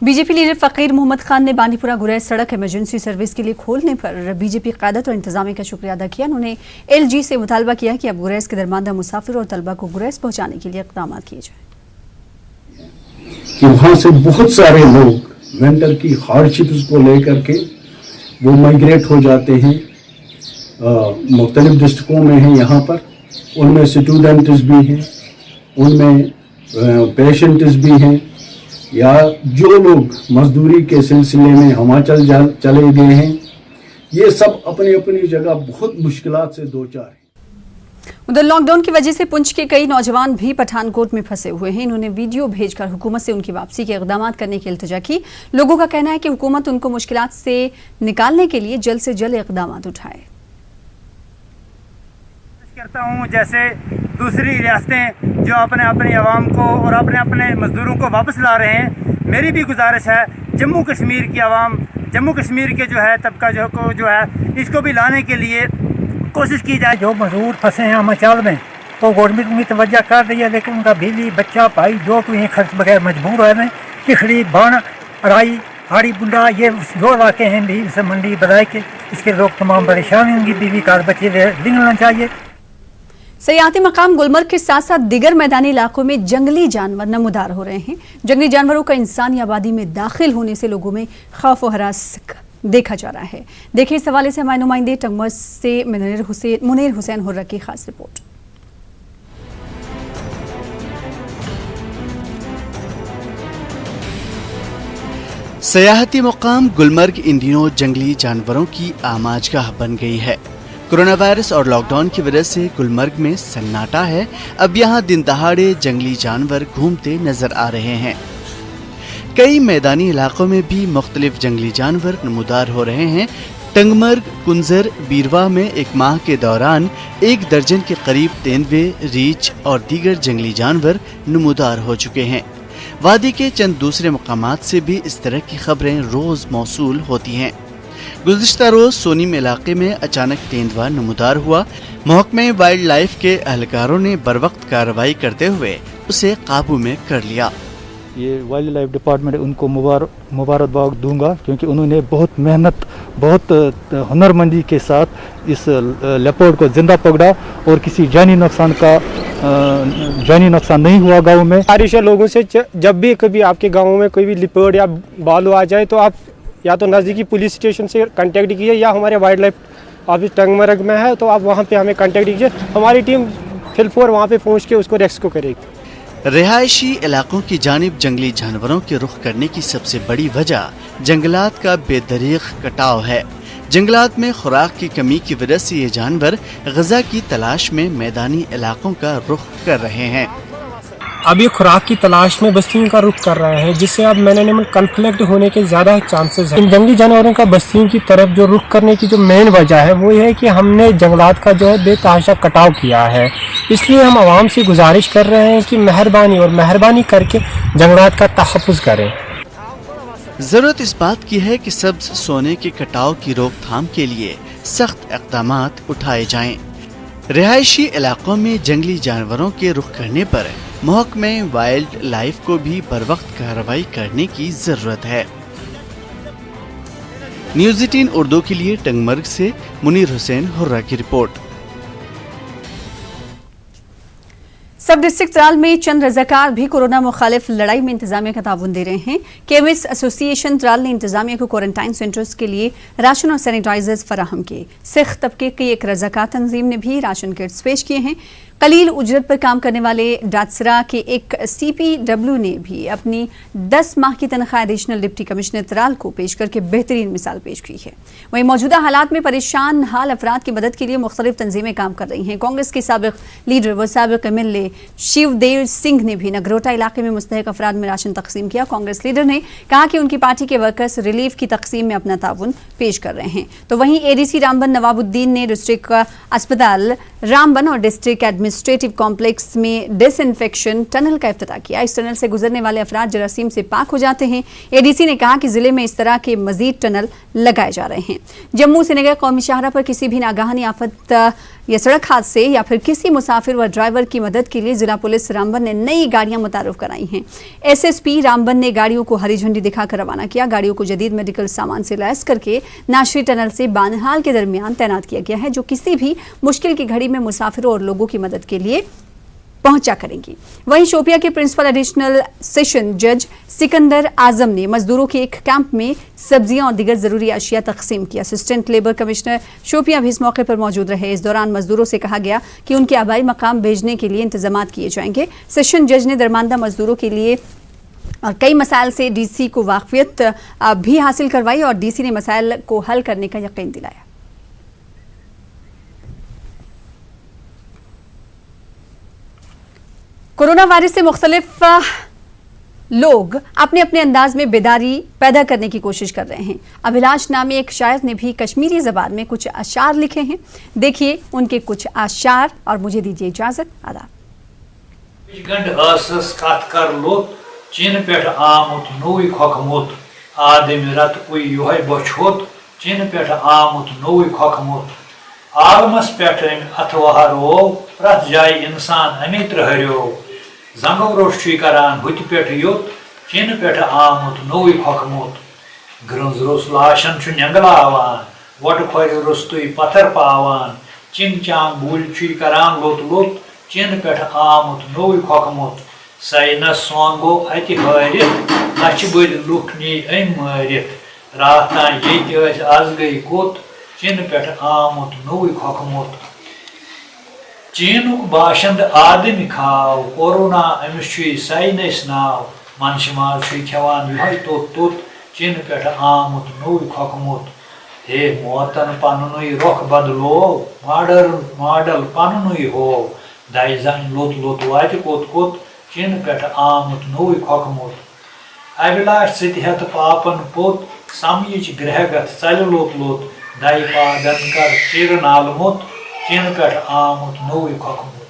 BJP leader फकीर मोहम्मद खान ने बांडीपुरा गुरैज सड़क इमरजेंसी सर्विस के लिए खोलने पर बीजेपी क़यादत और इंतजामिया का शुक्रिया अदा किया। उन्होंने एलजी से मुतालबा किया कि अब गुरैज के दरमानदा मुसाफिर और तलबा को गुरैज पहुंचाने के लिए इक़दाम किए जाए। कि वहाँ से बहुत सारे लोग वेंडर की हार्डशिप्स को लेकर के वो माइग्रेट हो जाते हैं, मुख्तलिफ डिस्ट्रिक्टों में हैं यहाँ पर, उनमें स्टूडेंट्स भी हैं, उनमें पेशेंट्स भी हैं, या जो लोग मजदूरी के सिलसिले में हिमाचल चले गए हैं, ये सब अपनी अपनी जगह बहुत मुश्किलात से दो चार हैं। उधर लॉकडाउन की वजह से पुंछ के कई नौजवान भी पठानकोट में फंसे हुए हैं। इन्होंने वीडियो भेजकर हुकूमत से उनकी वापसी के इक़दाम करने की इल्तिजा की। लोगों का कहना है कि हुकूमत उनको मुश्किलात से निकालने के लिए जल्द से जल्द इक़दाम उठाए। करता हूँ जैसे दूसरी रियासतें जो अपने अवाम को और अपने मजदूरों को वापस ला रहे हैं, मेरी भी गुजारिश है जम्मू कश्मीर की आवाम, जम्मू कश्मीर के जो है तबका जो है इसको भी लाने के लिए कोशिश की जाए। जो मजदूर फंसे हैं हिमाचल में तो गवर्नमेंट में तवज्जो कर रही है, लेकिन उनका बिजली बच्चा भाई जो कोई हैं खर्च बगैर मजबूर है। पिखड़ी बाण अराई हाड़ी बुंडा ये जो इलाके हैं भी इस मंडी बधाई के इसके लोग तमाम परेशान होंगी, बीवी कार बच्चे निकलना चाहिए। सयाहती मकाम गुलमर्ग के साथ साथ दिगर मैदानी इलाकों में जंगली जानवर नमूदार हो रहे हैं। जंगली जानवरों का इंसानी आबादी में दाखिल होने से लोगों में खौफ और हरास देखा जा रहा है। देखिए इस हवाले से हमारे नुमाइंदे टंगमर्ग से मुनीर हुसैन हुर्रा की खास रिपोर्ट। सयाहती मुकाम गुलमर्ग इन दिनों जंगली जानवरों की आमाजगाह बन गई है। कोरोना वायरस और लॉकडाउन की वजह से गुलमर्ग में सन्नाटा है। अब यहाँ दिन दहाड़े जंगली जानवर घूमते नजर आ रहे हैं। कई मैदानी इलाकों में भी मुख्तलिफ जंगली जानवर नमूदार हो रहे हैं। टंगमर्ग, कुंजर, बीरवा में एक माह के दौरान 1 दर्जन के करीब तेंदुए, रीछ और दीगर जंगली जानवर नमूदार हो चुके हैं। वादी के चंद दूसरे मकामात से भी इस तरह की खबरें रोज मौसूल होती हैं। गुज़िश्ता रोज सोनीम इलाके में अचानक तेंदुआ नमूदार हुआ। महकमे वाइल्ड लाइफ के एहलकारों ने बरवक्त कार्रवाई करते हुए उसे काबू में कर लिया। ये वाइल्ड लाइफ डिपार्टमेंट उनको मुबारकबाद दूंगा, क्योंकि उन्होंने बहुत मेहनत, बहुत हुनरमंदी के साथ इस लेपर्ड को जिंदा पकड़ा और किसी जानी नुकसान नहीं हुआ गाँव में। बारिश लोगों से जब भी कभी आपके गाँव में कोई भी लेपर्ड या बालू आ जाए तो आप या तो नज़दीकी पुलिस स्टेशन से कांटेक्ट कीजिए, या हमारे वाइल्ड लाइफ ऑफिस टंगमर्ग में है तो आप वहाँ पे हमें कांटेक्ट कीजिए। हमारी टीम फिलफोर वहाँ पे पहुँच के उसको रेस्क्यू करेगी। रिहायशी इलाकों की जानिब जंगली जानवरों के रुख करने की सबसे बड़ी वजह जंगलात का बेदरीग कटाव है। जंगलात में खुराक की कमी की वजह से ये जानवर ग़िज़ा की तलाश में मैदानी इलाकों का रुख कर रहे हैं। अब ये खुराक की तलाश में बस्तियों का रुख कर रहे हैं, जिससे अब मैन कन्फ्लिक्ट होने के ज़्यादा चांसेस हैं। इन जंगली जानवरों का बस्तियों की तरफ जो रुख करने की जो मेन वजह है वो ये है कि हमने जंगलात का जो है बेतहाशा कटाव किया है। इसलिए हम आवाम से गुजारिश कर रहे हैं कि मेहरबानी करके जंगलात का तहफ़्फ़ुज़ करें। जरूरत इस बात की है कि सब्ज सोने के कटाव की रोकथाम के लिए सख्त इक़दामात उठाए जाएं। रिहायशी इलाकों में जंगली जानवरों के रुख करने पर महकमे वाइल्ड लाइफ को भी बरवक्त कार्रवाई करने की जरूरत है। न्यूज़ 18 उर्दू के लिए टंगमर्ग से मुनीर हुसैन हुर्रा की रिपोर्ट। सब डिस्ट्रिक्ट त्राल में चंद रजाकार भी कोरोना मुखालिफ लड़ाई में इंतजामिया का ताउन दे रहे हैं। केमिस्ट एसोसिएशन त्राल ने इंतजामिया को क्वारंटाइन सेंटर्स के लिए राशन और सैनिटाइजर्स फराहम किए। सिख तबके की एक रजाकार तंजीम ने भी राशन किट्स पेश किए हैं। कलील उजरत पर काम करने वाले डाटसरा के एक CPW ने भी अपनी 10 माह की तनख्वाह एडिशनल डिप्टी कमिश्नर त्राल को पेश करके बेहतरीन मिसाल पेश की है। वहीं मौजूदा हालात में परेशान हाल अफराद की मदद के लिए मुख्तलिफ तंजीमें काम कर रही हैं। कांग्रेस के साबिक लीडर व साबिक MLA शिवदेव सिंह ने भी नगरोटा इलाके में मुस्तहक अफराद में राशन तकसीम किया। कांग्रेस लीडर ने कहा कि उनकी पार्टी के वर्कर्स रिलीफ की तकसीम में अपना ताउन पेश कर रहे हैं। तो वहीं ADC रामबन नवाबुद्दीन ने डिस्ट्रिक्ट अस्पताल रामबन और डिस्ट्रिक्ट एडमिनिस्ट्रेटिव कॉम्प्लेक्स में डिसइंफेक्शन टनल का इफ्तिताह किया। इस टनल से गुजरने वाले अफराद जरासीम से पाक हो जाते हैं। ADC ने कहा कि जिले में इस तरह के मजीद टनल लगाए जा रहे हैं। जम्मू श्रीनगर कौमी शाहरा पर किसी भी नागाहानी आफत या सड़क हादसे या फिर किसी मुसाफिर व ड्राइवर की मदद के लिए जिला पुलिस रामबन ने नई गाड़ियां मुतारुफ कराई हैं। एसएसपी रामबन ने गाड़ियों को हरी झंडी दिखाकर रवाना किया। गाड़ियों को जदीद मेडिकल सामान से लैस करके नाशरी टनल से बानहाल के दरमियान तैनात किया गया है, जो किसी भी मुश्किल की घड़ी में मुसाफिरों और लोगों की मदद के लिए पहुंचा करेंगी। वहीं शोपिया के प्रिंसिपल एडिशनल सेशन जज सिकंदर आजम ने मजदूरों के एक कैंप में सब्जियां और दीगर जरूरी अशिया तकसीम की। असिस्टेंट लेबर कमिश्नर शोपिया भी इस मौके पर मौजूद रहे। इस दौरान मजदूरों से कहा गया कि उनके आबाई मकाम भेजने के लिए इंतजाम किए जाएंगे। सेशन जज ने दरमानदा मजदूरों के लिए और कई मसाइल से डीसी को वाकफियत भी हासिल करवाई और डीसी ने मसाइल को हल करने का यकीन दिलाया। कोरोना वायरस से मुख्तलिफ लोग अपने अपने अंदाज में बेदारी पैदा करने की कोशिश कर रहे हैं। अभिलाष नामी एक शायर ने भी कश्मीरी ज़बान में कुछ अशार लिखे हैं। देखिए उनके कुछ अशार और मुझे दीजिए इजाज़त। आदाब। चीन पे आमुत नोई खोखमुत आदमी रत योह बछोत चीन पे आमुत नोई खोखमुत आलमस पे अथवहरो प्रथ जाय इंसान अमित हरियो जंगो रोशी करान हुत पे युत चीन पे आमुत नोई खोखमुत ग्रंज रोस लाशन नंगलावान वट खोर रुस्तुई पत्थर पावान चिंग चांग बूल करान लोत लोत चीन पे आमुत नोई खोखमुत साइनस सोन गो अति हरित नच बद लुख नी मारित रात ये आज गई कोत चीन पे आमुत नोई खोखमुत चीनुक बाशिंद आदमी खाव कोरोना अमिस साइनस नाव मनशमाल खेवान यह तोत तोत चीन पे आमुत नोई खोखमुत हे मोतन पनुई रोख बदलो मॉडल पनुई हो दाइजान लोत लोत वात कोत कोत चीन पे आमुत नोई खोखमुत अभिलाष सत पापन पोत समयच ग्रहगत चल लोत लोत दाई पादन कर चिर नालमुत चीन पे आमुत नोई खोखमुत।